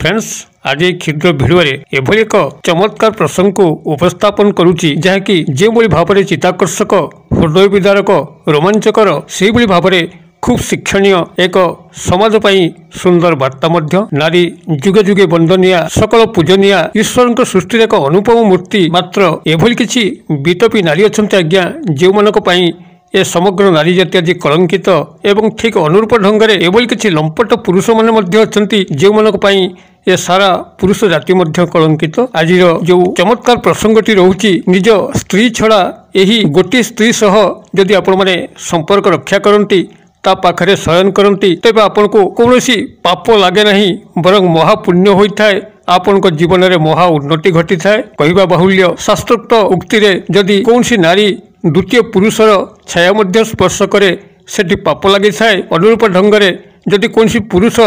Friends आज ये क्षुद्र भिडियो एभली एक चमत्कार प्रसंग को उपस्थापन करुच्ची जहाँकि जो भाव में चित्ताकर्षक हृदय विदारक रोमांचकर से भाव में खूब शिक्षणीय एक समाज पाई सुंदर वार्ता मध्य नारी जुगे जुगे वंदनिया सकल पूजनिया ईश्वर सृष्टि एक अनुपम मूर्ति मात्र एभली किछि विटपी नारी अच्छा आज्ञा जो मानक पाई ए समग्र नारी जाति आज कलंकित एवं ठीक अनुरूप ढंग से एभली किछि लंपट पुरुष माने अछंती जो मानक पाई ए सारा पुरुष जाति मध्य कलंकित आज जो चमत्कार प्रसंगटी रोची निज स्त्री छड़ा यही गोटे स्त्री सह जदि आपण माने संपर्क रक्षा करती ता पाखरे शयन करती तेबे आपन को कौनसी पाप लगे नहीं बरं महापुण्य होता है आपण को जीवन में महा उन्नति घटी थाए कहवा बाहुल्य शास्त्रोक्त उक्ति रे जदि कौनसी नारी द्वितीय पुरुषर छाया मध्य स्पर्श करे सेठी पाप लगी थाए अनुरूप ढंग से जदि कौनसी पुरुष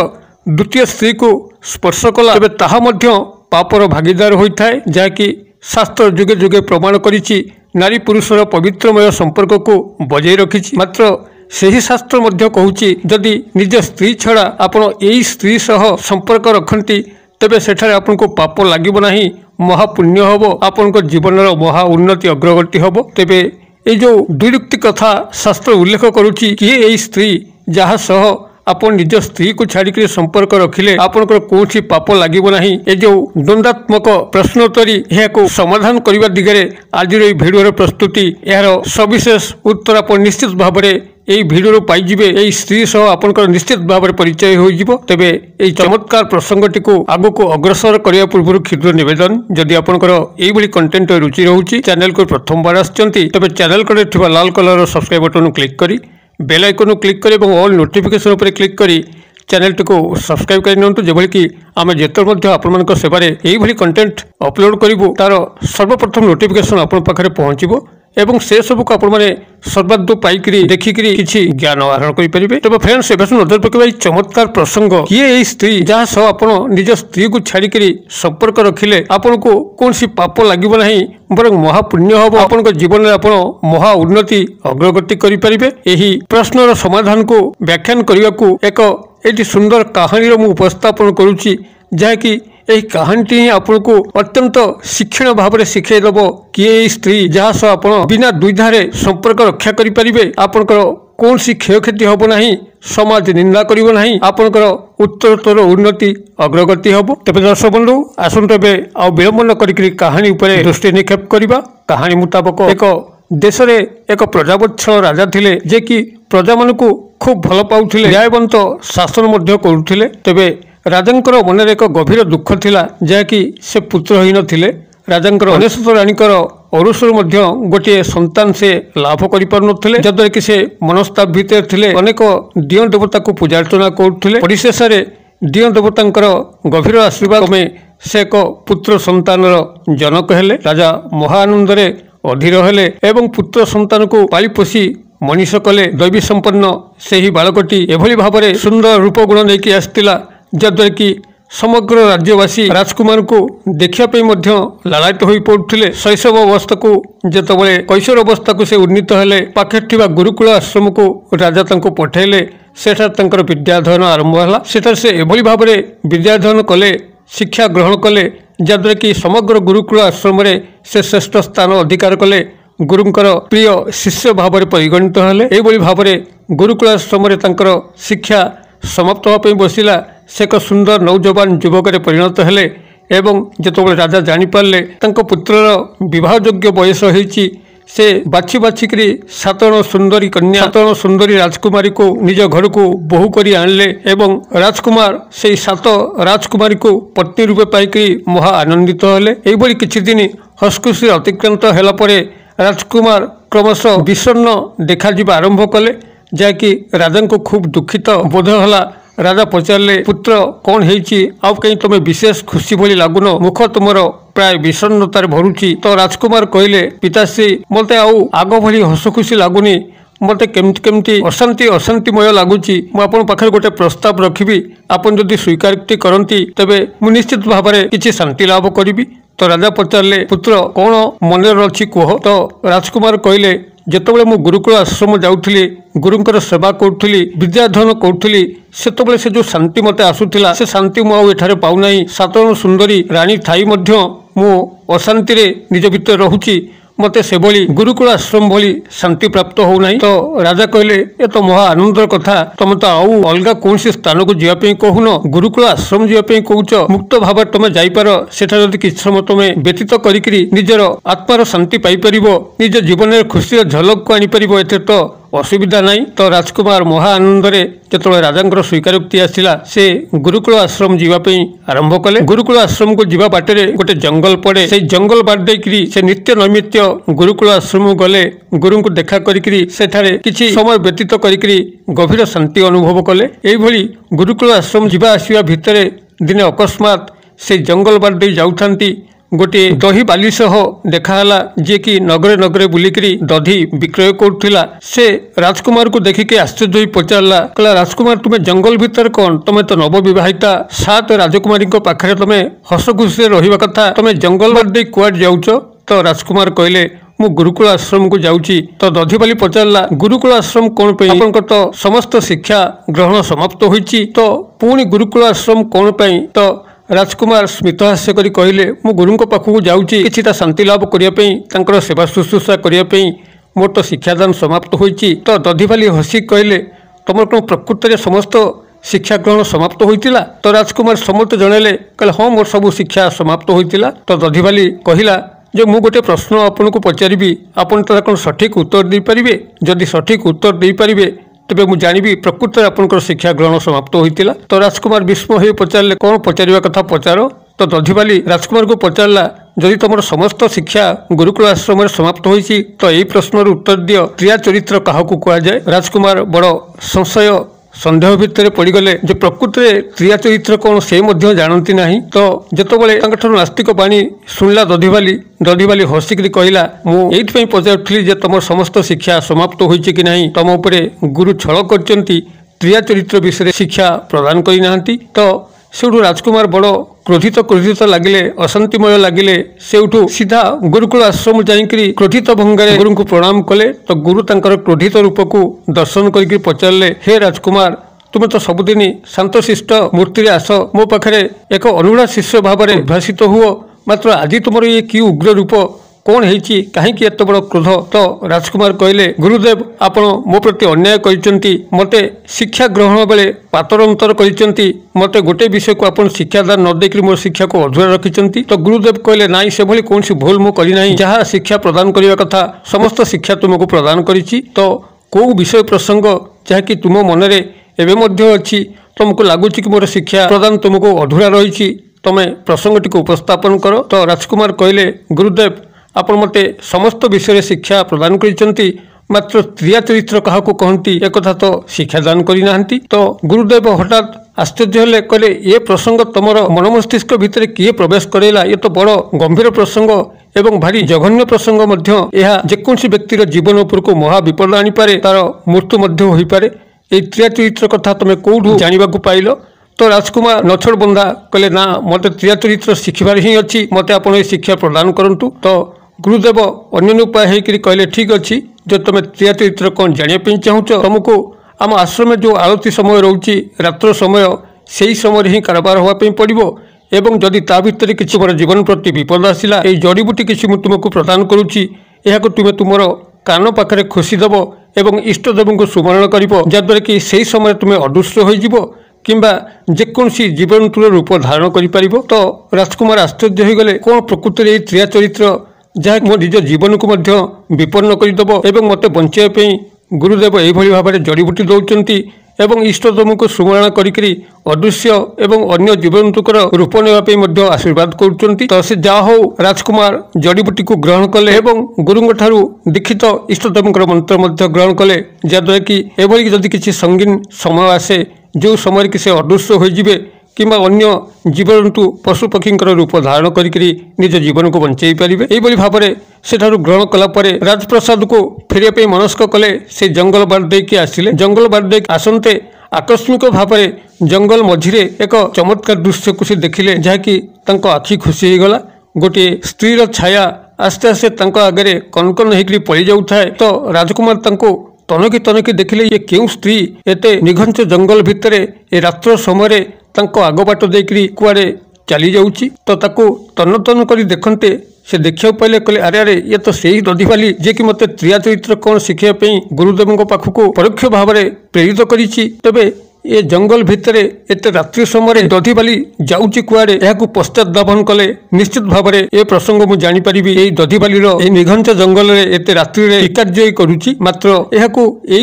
द्वितीय स्त्री को स्पर्श कला तेबे ताहा मध्य पापर भागीदार होता है जहाँकि शास्त्र जुगे जुगे प्रमाण करिछि नारी पुरुषर पवित्रमय संपर्क को बजाय रखिछि मात्र सही शास्त्र मध्य कहूछि जदि निज स्त्री छड़ा आपण एई स्त्री सह संपर्क रखती तेबे सेठारे आपन को पाप लागिबो नाही महापुण्य हबो आपन को जीवनर महा उन्नति अग्रगति हबो तेबे ए जो दुरुक्ति कथा शास्त्र उल्लेख करुछि कि एई स्त्री जहा सह आपण निज स्त्री को छाड़ी संपर्क रखिले आपण कौन पाप लागिबो नाही ए जो द्वंद्वात्मक प्रश्नोत्तरी को समाधान करने दिगरे आज भिडियो प्रस्तुति यार सविशेष उत्तर आप निश्चित भाव में यही भिडियो पाइबे यही स्त्री सह आपंकर निश्चित भाव में परिचय हो तेबे यही चमत्कार प्रसंगटी को आगो को अग्रसर करने पूर्व क्षुद्र निवेदन जदि आपंकर यही कंटेंट रुचि रोचे चैनल को प्रथम बार आसचंती तेबे चैनल को लाल कलर सब्सक्राइब बटन क्लिक करी बेल आइकन क्लिक करी ऑल नोटिफिकेशन उपर क्लिक करी चैनल को सब्सक्राइब कर जेभली कि आम जिते आपण सेवारे यही कंटेंट अपलोड करूँ तार सर्वप्रथम नोटिफिकेशन आपण पाखे पहुँचो एवं से सब को आपण मैंने सर्वादु पाइक देखिकी किसी ज्ञान आहरण करेंगे तेज फ्रेंड्स एवं नजर पकड़ चमत्कार प्रसंग किए यही स्त्री जहाँ सह आप निज स्त्री को छाड़ी संपर्क रखिले आपन को कौन सी पाप लगे ना बरं महापुण्य हम आपण जीवन में आप महा उन्नति अग्रगति करेंगे यही प्रश्नर समाधान को व्याख्यान करने को एक ये सुंदर कहानी उपस्थापन करुच्ची जहाँकि यही कहानी ही आपन को अत्यंत शिक्षण भाव में शिखेदब किए स्त्री जहाँ सह आप बिना द्विधारे संपर्क रक्षा करेंगे आपंकर कौन सी क्षयक्षति हम ना समाज निंदा करना आपंकर उत्तरोत्तर उन्नति अग्रगति हम तेज दर्शक बंधु आसतु आ विलंब न करी कहानी उपर दृष्टि निक्षेप करवा कहानी मुताबक एक देश में एक प्रजावत्सल राजा थिले जे कि प्रजा मान खूब भल पाउथिले न्यायवंत शासन मध्य करुथिले तेबे राजांकर मन एक गभीर दुख थिला जहाँकि से पुत्रहीन थिले राजांकर अनेशत राणीकर औरसर मध्य गोटे संतान से लाभ करि पारु नथिले जद्वारा कि से मनस्ताप भितर थिले अनेक दिय देवता को पूजा अर्चना करुथिले परिशेष दिय देवतांकर गभीर आशीर्वाद में से एक पुत्र संतानर जनक हेले राजा महाआनंद रे अधीर हेले एवं पुत्र संतान को पाली पोषी मनीष कले दैवी संपन्न से ही बालकटी एभली भाव में सुंदर रूप गुण लेकिन आसला जद्वारा कि समग्र राज्यवासी राजकुमार को देखापी लालायित हो पड़ुले शैशव अवस्था को जितेबाला कैशोर अवस्था को से उन्नीत हेले पाखे गुरुकुल आश्रम को राजा पठेले सेठार विद्याध्ययन आरंभ है सेठार से एभली भाव में विद्याध्ययन कले शिक्षा ग्रहण कले जद्वारा कि समग्र गुरुकुल आश्रम से श्रेष्ठ स्थान अधिकार कले गुरुंकर प्रिय शिष्य भाव में परिगणित हेले एभली भाव में गुरुकुल आश्रम शिक्षा समाप्त होगा बसला से एक सुंदर नौजवान युवक परिणत हेले एवं जितेबाला राजा जानीपारे पुत्रर विवाहयोग्य बयस होती से बाछी बाछिक 7 जण सुंदरी कन्या 7 जण सुंदरी राजकुमारी को निज घर को बोहू करी आणले एवं राजकुमार से 7 राजकुमारी को पत्नी रूपे पाइकी महा आनंदित हेले एभली किछि दिन हसखुशी अतिक्रांत हेला परे राजकुमार क्रमशः विषण्ण देखा आरंभ कले जहाँकि राजा को खूब दुखित बोध है राजा पचारे पुत्र कौन है कहीं तुम विशेष खुशी भली लगुन मुख तुमर प्राय विषन्नतार भरुची तो राजकुमार कहले पिताश्री मत आग भली हस खुशी लगुनि मत केमती अशांति अशांतिमय लगुच मुझे गोटे प्रस्ताव रखी आपन जदि स्वीकार करती तेबे मु निश्चित भाव में किसी शांति लाभ करी तो राजा पचारे पुत्र कौन मन अच्छी कह तो राजकुमार कहले ଯେତେବେଳେ ମୁଁ ଗୁରୁକୁଳ ଆଶ୍ରମ ଯାଉଥିଲି ଗୁରୁଙ୍କର ସେବା କରୁଥିଲି ବିଦ୍ୟାଧନ କରୁଥିଲି ସେତେବେଳେ ସେ ଯେଉଁ ଶାନ୍ତି ମୋତେ ଆସୁଥିଲା ସେ ଶାନ୍ତି ମୁଁ ଆଉ ଏଠାରେ ପାଉନାହିଁ। ସାଧାରଣ ସୁନ୍ଦରୀ ରାଣୀ ଥାଇ ମଧ୍ୟ ମୁଁ ଅଶାନ୍ତିରେ ନିଜ ଭିତରେ ରହୁଛି। ମୋତେ ସେଭଳି ଗୁରୁକୁଳ ଆଶ୍ରମ ଭଳି ଶାନ୍ତି ପ୍ରାପ୍ତ ହେଉନାହିଁ। ତ ରାଜା କହିଲେ ଏ ତ ମହା ଆନନ୍ଦର କଥା, ତମେ ତ ଆଉ ଅଲଗା କୌଣସି ସ୍ଥାନକୁ ଯିବା ପାଇଁ କହୁନ, ଗୁରୁକୁଳ ଆଶ୍ରମ ଯିବା ପାଇଁ କହୁଛ। ମୁକ୍ତ ଭାବରେ ତମେ ଯାଇପାର, ସେଠାରେ ଯଦି କିଛି ସମୟ ତମେ ବ୍ୟତୀତ କରିକିରି ନିଜର ଆତ୍ମାର ଶାନ୍ତି ପାଇପାରିବ, ନିଜ ଜୀବନରେ ଖୁସିର ଝଲକକୁ ଆଣିପାରିବ, ଏଥିରେ ତ ଅସୁବିଧା ନାହିଁ। ତ ରାଜକୁମାର ମହା ଆନନ୍ଦରେ ଯେତେବେଳେ ରାଜାଙ୍କର ସ୍ୱୀକାରୋକ୍ତି ଆସିଲା ସେ ଗୁରୁକୁଳ ଆଶ୍ରମ ଯିବା ପାଇଁ ଆରମ୍ଭ କଲେ। ଗୁରୁକୁଳ ଆଶ୍ରମକୁ ଯିବା ବାଟରେ ଗୋଟେ ଜଙ୍ଗଲ ପଡେ, ସେଇ ଜଙ୍ଗଲ ବାଟ ଦେଇକିରି ସେ ନିତ୍ୟ ନୈମିତ୍ୟ ଗୁରୁକୁଳ ଆଶ୍ରମକୁ ଗଲେ। ଗୁରୁଙ୍କୁ ଦେଖା କରିକିରି ସେଠାରେ କିଛି ସମୟ ବ୍ୟତୀତ କରିକିରି ଗଭୀର ଶାନ୍ତି ଅନୁଭବ କଲେ। ଏଇଭଳି ଗୁରୁକୁଳ ଆଶ୍ରମ ଯିବା ଆସିବା ଭିତରେ ଦିନେ ଅକସ୍ମାତ ସେଇ ଜଙ୍ଗଲ ବାଟ ଦେଇ ଯାଉଥାନ୍ତି ଗୋଟିଏ ଦହି ବାଲି ସହ ଦେଖାହେଲା, ଯିଏକି ନଗରେ ନଗରେ ବୁଲିକିରି ଦଧି ବିକ୍ରୟ କରୁଥିଲା। ସେ ରାଜକୁମାରକୁ ଦେଖିକି ଆଶ୍ଚର୍ଯ୍ୟ ହୋଇ ପଚାରିଲା, କହିଲା ରାଜକୁମାର ତୁମେ ଜଙ୍ଗଲ ଭିତରେ କ'ଣ? ତମେ ତ ନବବିବାହିତା, 7 ରାଜକୁମାରୀଙ୍କ ପାଖରେ ତମେ ହସ ଖୁସିରେ ରହିବା କଥା, ତମେ ଜଙ୍ଗଲ ବାଟ ଦେଇ କୁଆଡେ ଯାଉଛ? ତ ରାଜକୁମାର କହିଲେ ମୁଁ ଗୁରୁକୁଳ ଆଶ୍ରମକୁ ଯାଉଛି। ତ ଦଧିବାଲି ପଚାରିଲା ଗୁରୁକୁଳ ଆଶ୍ରମ କ'ଣ ପାଇଁ? ଆପଣଙ୍କର ତ ସମସ୍ତ ଶିକ୍ଷା ଗ୍ରହଣ ସମାପ୍ତ ହୋଇଛି, ତ ପୁଣି ଗୁରୁକୁଳ ଆଶ୍ରମ କ'ଣ ପାଇଁ? ତ ରାଜକୁମାର ସ୍ମିତହାସ୍ୟ କରି କହିଲେ ମୁଁ ଗୁରୁଙ୍କ ପାଖକୁ ଯାଉଛି କିଛିଟା ଶାନ୍ତି ଲାଭ କରିବା ପାଇଁ, ତାଙ୍କର ସେବା ଶୁଶ୍ରୂଷା କରିବା ପାଇଁ। ମୋର ତ ଶିକ୍ଷାଦାନ ସମାପ୍ତ ହୋଇଛି। ତ ଦଧିବାଲି ହସି କହିଲେ ତମର କ'ଣ ପ୍ରକୃତରେ ସମସ୍ତ ଶିକ୍ଷା ଗ୍ରହଣ ସମାପ୍ତ ହୋଇଥିଲା? ତ ରାଜକୁମାର ସମସ୍ତେ ଜଣାଇଲେ, କହିଲେ ହଁ ମୋର ସବୁ ଶିକ୍ଷା ସମାପ୍ତ ହୋଇଥିଲା। ତ ଦଧିବାଲି କହିଲା ଯେ ମୁଁ ଗୋଟିଏ ପ୍ରଶ୍ନ ଆପଣଙ୍କୁ ପଚାରିବି, ଆପଣ ତାର କ'ଣ ସଠିକ୍ ଉତ୍ତର ଦେଇପାରିବେ? ଯଦି ସଠିକ୍ ଉତ୍ତର ଦେଇପାରିବେ ତେବେ ମୁଁ ଜାଣିବି ପ୍ରକୃତରେ ଆପଣଙ୍କର ଶିକ୍ଷା ଗ୍ରହଣ ସମାପ୍ତ ହୋଇଥିଲା। ତ ରାଜକୁମାର ବିସ୍ମୟ ହୋଇ ପଚାରିଲେ କ'ଣ ପଚାରିବା କଥା ପଚାର। ତ ଦଧିବାଲି ରାଜକୁମାରକୁ ପଚାରିଲା ଯଦି ତମର ସମସ୍ତ ଶିକ୍ଷା ଗୁରୁକୁଳ ଆଶ୍ରମରେ ସମାପ୍ତ ହୋଇଛି ତ ଏହି ପ୍ରଶ୍ନର ଉତ୍ତର ଦିଅ, କ୍ରିୟା ଚରିତ୍ର କାହାକୁ କୁହାଯାଏ? ରାଜକୁମାର ବଡ଼ ସଂଶୟ ସନ୍ଦେହ ଭିତରେ ପଡ଼ିଗଲେ ଯେ ପ୍ରକୃତରେ କ୍ରିୟା ଚରିତ୍ର କ'ଣ ସେ ମଧ୍ୟ ଜାଣନ୍ତି ନାହିଁ। ତ ଯେତେବେଳେ ତାଙ୍କଠାରୁ ନାସ୍ତିକ ବାଣୀ ଶୁଣିଲା ଦଧିବାଲି ହସିକିରି କହିଲା ମୁଁ ଏଇଥିପାଇଁ ପଚାରୁଥିଲି ଯେ ତମର ସମସ୍ତ ଶିକ୍ଷା ସମାପ୍ତ ହୋଇଛି କି ନାହିଁ, ତମ ଉପରେ ଗୁରୁ ଛଳ କରିଛନ୍ତି, କ୍ରିୟା ଚରିତ୍ର ବିଷୟରେ ଶିକ୍ଷା ପ୍ରଦାନ କରିନାହାନ୍ତି। ତ ସେଉଠୁ ରାଜକୁମାର ବଡ଼ କ୍ରୋଧିତ ଲାଗିଲେ, ଅଶାନ୍ତିମୟ ଲାଗିଲେ। ସେଉଠୁ ସିଧା ଗୁରୁକୁଳ ଆଶ୍ରମ ଯାଇକିରି କ୍ରୋଧିତ ଭଙ୍ଗାରେ ଗୁରୁଙ୍କୁ ପ୍ରଣାମ କଲେ। ତ ଗୁରୁ ତାଙ୍କର କ୍ରୋଧିତ ରୂପକୁ ଦର୍ଶନ କରିକି ପଚାରିଲେ ହେ ରାଜକୁମାର ତୁମେ ତ ସବୁଦିନ ଶାନ୍ତଶିଷ୍ଟ ମୂର୍ତ୍ତିରେ ଆସ, ମୋ ପାଖରେ ଏକ ଅନୁଡ଼ା ଶିଷ୍ୟ ଭାବରେ ଉଦ୍ଭାସିତ ହୁଅ, ମାତ୍ର ଆଜି ତୁମର ଇଏ କି ଉଗ୍ର ରୂପ, କ'ଣ ହେଇଛି, କାହିଁକି ଏତେ ବଡ଼ କ୍ରୋଧ? ତ ରାଜକୁମାର କହିଲେ ଗୁରୁଦେବ ଆପଣ ମୋ ପ୍ରତି ଅନ୍ୟାୟ କରିଛନ୍ତି, ମୋତେ ଶିକ୍ଷା ଗ୍ରହଣ ବେଳେ ପାତର ଅନ୍ତର କରିଛନ୍ତି, ମୋତେ ଗୋଟିଏ ବିଷୟକୁ ଆପଣ ଶିକ୍ଷାଦାନ ନ ଦେଇକରି ମୋର ଶିକ୍ଷାକୁ ଅଧୁରା ରଖିଛନ୍ତି। ତ ଗୁରୁଦେବ କହିଲେ ନାଇଁ ସେଭଳି କୌଣସି ଭୁଲ ମୁଁ କରିନାହିଁ, ଯାହା ଶିକ୍ଷା ପ୍ରଦାନ କରିବା କଥା ସମସ୍ତ ଶିକ୍ଷା ତୁମକୁ ପ୍ରଦାନ କରିଛି। ତ କେଉଁ ବିଷୟ ପ୍ରସଙ୍ଗ ଯାହାକି ତୁମ ମନରେ ଏବେ ମଧ୍ୟ ଅଛି, ତୁମକୁ ଲାଗୁଛି କି ମୋର ଶିକ୍ଷା ପ୍ରଦାନ ତୁମକୁ ଅଧୁରା ରହିଛି, ତମେ ପ୍ରସଙ୍ଗଟିକୁ ଉପସ୍ଥାପନ କର। ତ ରାଜକୁମାର କହିଲେ ଗୁରୁଦେବ ଆପଣ ମୋତେ ସମସ୍ତ ବିଷୟରେ ଶିକ୍ଷା ପ୍ରଦାନ କରିଛନ୍ତି, ମାତ୍ର କ୍ରିୟା ଚରିତ୍ର କାହାକୁ କହନ୍ତି ekatha ତ ଶିକ୍ଷାଦାନ କରିନାହାନ୍ତି। ତ ଗୁରୁଦେବ ହଠାତ୍ ଆଶ୍ଚର୍ଯ୍ୟ ହେଲେ, କହିଲେ ଏ ପ୍ରସଙ୍ଗ ତମର ମନ ମସ୍ତିଷ୍କ ଭିତରେ କିଏ ପ୍ରବେଶ କରାଇଲା? ଏ ତ ବଡ଼ ଗମ୍ଭୀର ପ୍ରସଙ୍ଗ ଏବଂ ଭାରି ଜଘନ୍ୟ ପ୍ରସଙ୍ଗ ମଧ୍ୟ, ଏହା ଯେକୌଣସି ବ୍ୟକ୍ତିର ଜୀବନ ଉପରକୁ ମହା ବିପଦ ଆଣିପାରେ, ତାର ମୃତ୍ୟୁ ମଧ୍ୟ ହୋଇପାରେ। এই କ୍ରିୟା ଚରିତ୍ର କଥା ତମେ କୋଉଠୁ ଜାଣିବାକୁ ପାଇଲ? ତ ରାଜକୁମାର ନଛୋଡ଼ ବନ୍ଧା କହିଲେ ନା ମୋତେ କ୍ରିୟା ଚରିତ୍ର ଶିଖିବାର ହିଁ ଅଛି, ମୋତେ ଆପଣ ଏ ଶିକ୍ଷା ପ୍ରଦାନ କରନ୍ତୁ। ତ ଗୁରୁଦେବ ଅନ୍ୟ ଉପାୟ ହେଇକରି କହିଲେ ଠିକ୍ ଅଛି, ଯଦି ତମେ କ୍ରିୟା ଚରିତ୍ର କ'ଣ ଜାଣିବା ପାଇଁ ଚାହୁଁଛ, ତମକୁ ଆମ ଆଶ୍ରମରେ ଯେଉଁ ଆଳତୀ ସମୟ ରହୁଛି ରାତ୍ର ସମୟ, ସେହି ସମୟରେ ହିଁ କାରବାର ହେବା ପାଇଁ ପଡ଼ିବ। ଏବଂ ଯଦି ତା ଭିତରେ କିଛି ମୋର ଜୀବନ ପ୍ରତି ବିପଦ ଆସିଲା, এই ଜଡ଼ିବୁଟି କିଛି ମୁଁ ତୁମକୁ ପ୍ରଦାନ କରୁଛି, ଏହାକୁ ତୁମେ ତୁମର କାନ ପାଖରେ ଖୋସିଦେବ ଏବଂ ଇଷ୍ଟଦେବଙ୍କୁ ସ୍ମରଣ କରିବ, ଯାହାଦ୍ୱାରା କି ସେହି ସମୟରେ ତୁମେ ଅଦୃଶ୍ୟ ହୋଇଯିବ କିମ୍ବା ଯେକୌଣସି ଜୀବଜନ୍ତୁର ରୂପ ଧାରଣ କରିପାରିବ। ତ ରାଜକୁମାର ଆଶ୍ଚର୍ଯ୍ୟ ହୋଇଗଲେ, କ'ଣ ପ୍ରକୃତରେ ଏହି କ୍ରିୟା ଚରିତ୍ର ଯାହା ମୋ ନିଜ ଜୀବନକୁ ମଧ୍ୟ ବିପନ୍ନ କରିଦେବ ଏବଂ ମୋତେ ବଞ୍ଚାଇବା ପାଇଁ ଗୁରୁଦେବ ଏଇଭଳି ଭାବରେ ଜଡ଼ିବୁଟି ଦେଉଛନ୍ତି ଏବଂ ଇଷ୍ଟଦେବଙ୍କୁ ସ୍ମରଣ କରିକିରି ଅଦୃଶ୍ୟ ଏବଂ ଅନ୍ୟ ଜୀବଜନ୍ତୁଙ୍କର ରୂପ ନେବା ପାଇଁ ମଧ୍ୟ ଆଶୀର୍ବାଦ କରୁଛନ୍ତି। ତ ସେ ଯାହା ହଉ ରାଜକୁମାର ଜଡ଼ିବୁଟିକୁ ଗ୍ରହଣ କଲେ ଏବଂ ଗୁରୁଙ୍କ ଠାରୁ ଦୀକ୍ଷିତ ଇଷ୍ଟଦେବଙ୍କର ମନ୍ତ୍ର ମଧ୍ୟ ଗ୍ରହଣ କଲେ, ଯାହାଦ୍ୱାରା କି ଏଭଳି ଯଦି କିଛି ସଙ୍ଗୀନ ସମୟ ଆସେ ଯେଉଁ ସମୟରେ କି ସେ ଅଦୃଶ୍ୟ ହୋଇଯିବେ କିମ୍ବା ଅନ୍ୟ ଜୀବଜନ୍ତୁ ପଶୁପକ୍ଷୀଙ୍କର ରୂପ ଧାରଣ କରିକିରି ନିଜ ଜୀବନକୁ ବଞ୍ଚାଇ ପାରିବେ। ଏହିଭଳି ଭାବରେ ସେଠାରୁ ଗ୍ରହଣ କଲା ପରେ ରାଜପ୍ରସାଦକୁ ଫେରିବା ପାଇଁ ମନସ୍କ କଲେ। ସେ ଜଙ୍ଗଲ ବାଟ ଦେଇକି ଆସିଲେ। ଜଙ୍ଗଲ ବାଟ ଦେଇକି ଆସନ୍ତେ ଆକସ୍ମିକ ଭାବରେ ଜଙ୍ଗଲ ମଝିରେ ଏକ ଚମତ୍କାର ଦୃଶ୍ୟକୁ ସେ ଦେଖିଲେ, ଯାହାକି ତାଙ୍କ ଆଖି ଖୁସି ହେଇଗଲା। ଗୋଟିଏ ସ୍ତ୍ରୀର ଛାୟା आस्ते आस्ते तांको आगे कनकन होकर पड़ी जाऊे तो राजकुमार तांको तनकी तनकी देखिले ये क्यों स्त्री एते निघंच जंगल भितर ए रात्र समय तांको आगबाट देकरी कुआडे चली जाऊँगी तो ताकू तन तन कर देखते से देखा पाइले कहले अरे अरे ये तो सही दधिवाली जे कि मते त्रिया चरित्र कौन शिखापी गुरुदेव पाखक परोक्ष भाव में प्रेरित करिछि। तेबे ये जंगल भितर एत रात्रि समय दधिवाली जाऊँगी कुआडे यह पश्चात धावन कले निश्चित भाव में ए प्रसंग मुझे जानीपारि ये दधिवालीर निघंच जंगल में एत रात्रि कार्य करुच्ची मात्र यह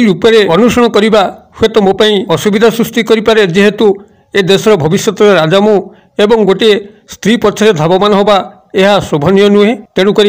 रूप में अनुसरण करने हे तो मोपाई असुविधा सृष्टि करे जेहेतु ए देशर भविष्य राजा मु एवं गोटे स्त्री पछरे धावमान होबा यह शोभनीय नुहे। तेणुक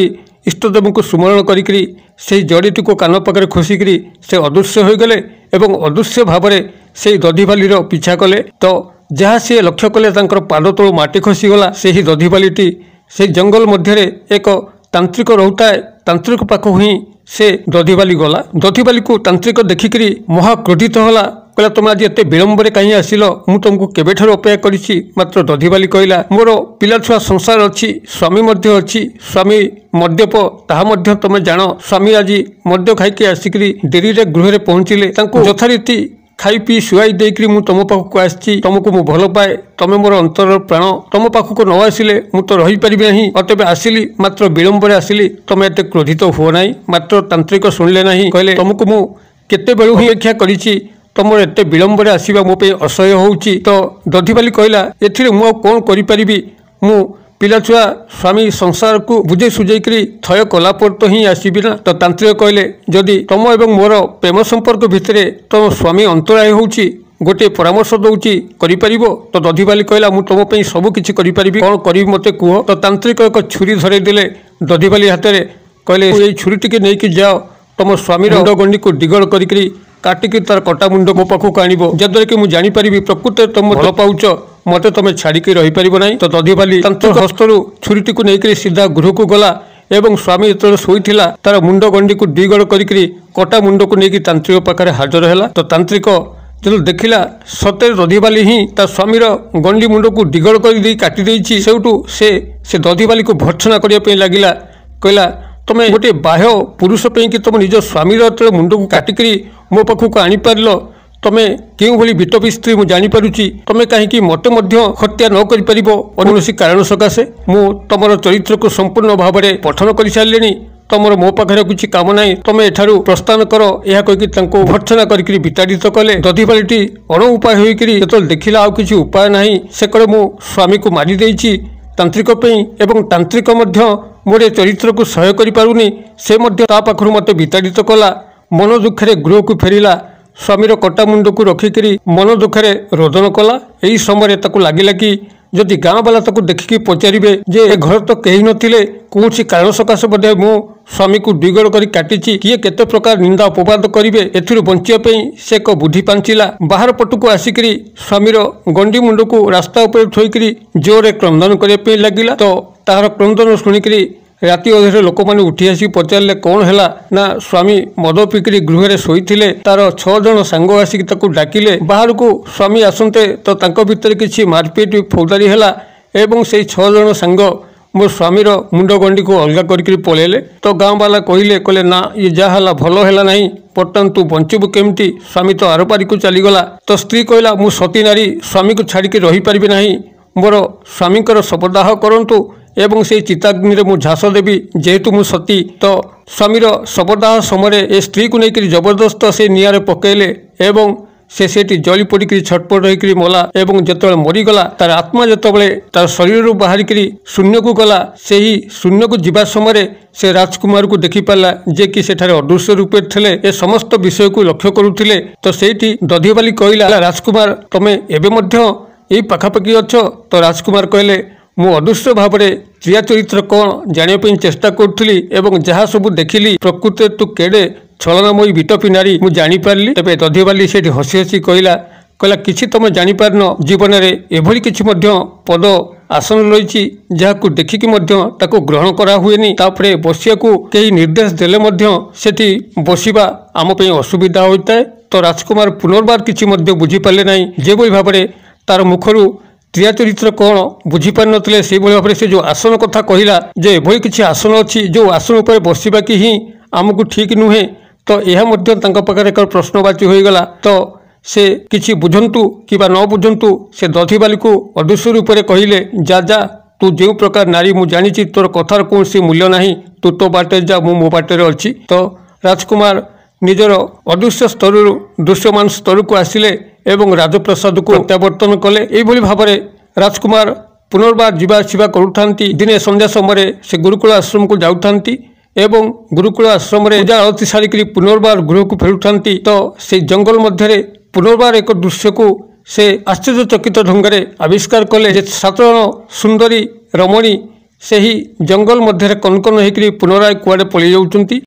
इष्टदेव को सुमरण करी से जड़ीटी को कान पाखे खोसिकी से अदृश्य हो गले एवं अदृश्य भाव में से दधिवालीर पीछा कले तो जहाँ सी लक्ष्य कले पाद तलू माटी खसीगला से ही दधिवालीटी से जंगल मध्य एक तांत्रिक रोहुए तांत्रिक पाखु ही से दधिवाली गला। दधिवाली को तांत्रिक देखिकी महाक्रोधित होला कहला तुम आज एत विलंबर कहीं आसिल मु तुमको केबेठार अपेक्षा करिछि। मात्र दधिवाली कहला मोर पिला छुआ संसार अच्छी स्वामी मध्य अच्छी स्वामी मद्यप ताहा मध्य तुम जान स्वामी आज मद्य खाई आसिकी डेरी गृह पहुंचले यथारीति खाई पी शुआई देकरी मु तुम पाखक आसी तुमको मु भल पाए तुम मोर अंतर प्राण तुम पाखक न आसिले मु तो रही पारि नहीं अतबे आसिली मात्र विलंबर आसिली तुम एत क्रोधित हुओ नहीं। मात्र तांत्रिक शुणिले नहीं कहले तुमको मु केते बेलू ही अपेक्षा करिछि तुम एत विलंबर आसवा मो असह्य होउछि। तो दधिवाली कहला एथिरे मु कौन करि परिबि मु पिला छुआ स्वामी संसार को बुझे सुझेकरी थय कला पर तो ही आसबि ना। तो तांत्रिक कहले जदि तुम एवं मोर प्रेम संपर्क भितर तुम स्वामी अंतराय होउछि गोटे परामर्श दौची करिपरिबो। तो दधिवाली कहला मु तुम पे सब किछि करिपरिबि कौन करिबि मते कुह। तो तांत्रिक एक छुरी धरे देले दधिवाली हाथ में कहले ये छुरी टिके नेकी जाओ तुम स्वामी मुंड गंडी को डिगड़ करिकरी काटिकी तार कटा मुंड मो पाखक आनिबो जद्वारा कि मु जानिपारिबि प्रकृत तुम भल पाउच मते तुम छाड़िकी रही पारिबो नाही। तो दधिवाली तांत्रिक हस्तरू छुरीटी को नेकरी सीधा गृह को गला एवं स्वामी जो शोईथिला तार मुंड गंडी को दिगड़ करिकरी कटा मुंड को नेकी तांत्रिक पाखरे हाजर हैला। तो तांत्रिक जो देखिला सତରେ दधिवाली ही ता स्वामीर गंडी मुंड को दिगड़ कर काटी देछि सेउटू से दधिवाली को भर्त्सना करिया पे लागिला कहला तुम गोटे बाह्य पुरुष पे कि तुम निज स्वामीर मुंड को काटिकी मो पाखक आनी पारिल तुम क्यों भली विटपी स्त्री मुझे जानीपारुची तुम कहीं मत हत्या न कर कौन कारण सकाशे मु तुम चरित्र को संपूर्ण भाव में पठन कर सारे तुमर मो पाखे किसी कम ना तुम एठारू प्रस्थान कर यह कहीकि भर्त्सना करके विताड़ित कले। दधिवालीटी अण उपाय होकर जो देखला आउ किसी उपाय ना से कड़े मो स्वामी को मारी देछि तांत्रिक एवं तांत्रिक मोर चरित्र को सह्य करि से पाखु मत विताड़ित कला मन दुखे गृह को फेरिला स्वामीर कटा मुंड को रखिकी मन दुखे रोदन कला। यही समय लगिला कि जदि गाँ वाला देखिकी पचारे जे घर तो कहीं नथिले कौन कारण सकाशे बोधे मो स्वामी को दिगड़ कर काटी किए केते प्रकार निंदा अपवाद करेंगे एथुर बंचियापी से एक बुद्धि पांचिला बाहर पटू को आसिकी स्वामीर गंडी मुंड को रास्ता उपर थोईकरी जोरे क्रंदन करने लगिला। तो तार क्रंदन शुणिकी राति अधे लोक मैंने उठी आसी पचारे कौन है ना स्वामी मद पिकरी गृह शोईथिले तार 6 जन सांग आसिक डाकिले बाहर को स्वामी आसते तो तांको भितर किसी मारपीट फौजदारी है एवं से 6 जन सांग मो स्वामीर मुंड गंडी को अलग करके पलैले। तो गाँव वाला कहले ना ये जहाँ भल है ना बर्तमान तू बंचबू केमती स्वामी तो आरपारी को चलीगला। तो स्त्री कहला मु सती नारी स्वामी को छाड़िकी रही पारिबि नाही मोर स्वामीकर शपदाह करंतु एवं से चिताग्नि रे मु झास देवी जेहेतु मु सती। तो स्वामीर शपदाह समय ए स्त्री को लेकर जबरदस्त से निआरे पकेले एवं से जली पड़ी छटपट होकर मला एवं जिते मरीगला तार आत्मा जिते तार शरीर बाहरिक शून्य को गला से ही शून्य को जीवा समय से राजकुमार को देखी पारा जे कि सेठारे अदृश्य रूपे थे ए समस्त विषय को लक्ष्य करुले। तो सेठी दधिवाली कहला राजकुमार तमें एवं यही पाखापाखि अच्छ। तो राजकुमार कहले मु अदृश्य भाव में क्रिया चरित्र कौन जानापी चेष्टा करुली एवं जहाँ सब देखिली प्रकृति तू केड़े छलनामयी विटपी नारी मु जानीपारि। तेज दधिवाली से हसी हसी कहला किसी तुम जानीपारन जीवन में एभली किसी पद आसन रही जहाँ देखिकी ग्रहण करा हुए तापरे बसिया को कई निर्देश देले सेठी बसिबा आम पे असुविधा होता है। तो राजकुमार पुनर्बार किसी बुझीपारे ना जो भाव में तार मुखरू स्त्रिया चरित्र कौन बुझीपार नथिले से भाव में से जो आसन कथा कहला जे एभली किसी आसन अच्छी जो आसन उपर बसवा कि ही आमको ठीक नुहे तो यह पाखे एक प्रश्नवाची होगला। तो से किसी बुझंतु कि न बुझंतु से दधी बाली को अदृश्य रूप से कहले जा जा तू जो प्रकार नारी मु जानी तोर कथार कौन सी मूल्य नहीं तू तो बाटे जा मो बाटे अच्छी। तो राजकुमार निजर अदृश्य स्तर दृश्यमान स्तर को आसिले एवं राजप्रसाद को प्रत्यावर्तन कले। यही भाव में राजकुमार पुनर्बार जीवाशिवा करुथांती। दिने संध्या समय से गुरुकुल आश्रम को जाउथांती एवं गुरुकुल आश्रम पूजा आरती सारिकी पुनर्बार गृह को फेरुथांती। तो से जंगल मध्य पुनर्बार एक दृश्य को से आश्चर्यचकित ढंग से आविष्कार कले। साधारण सुंदरी रमणी से ही जंगल मध्य कनकन होकर पुनराय कुआड़े पलि जाउछंती।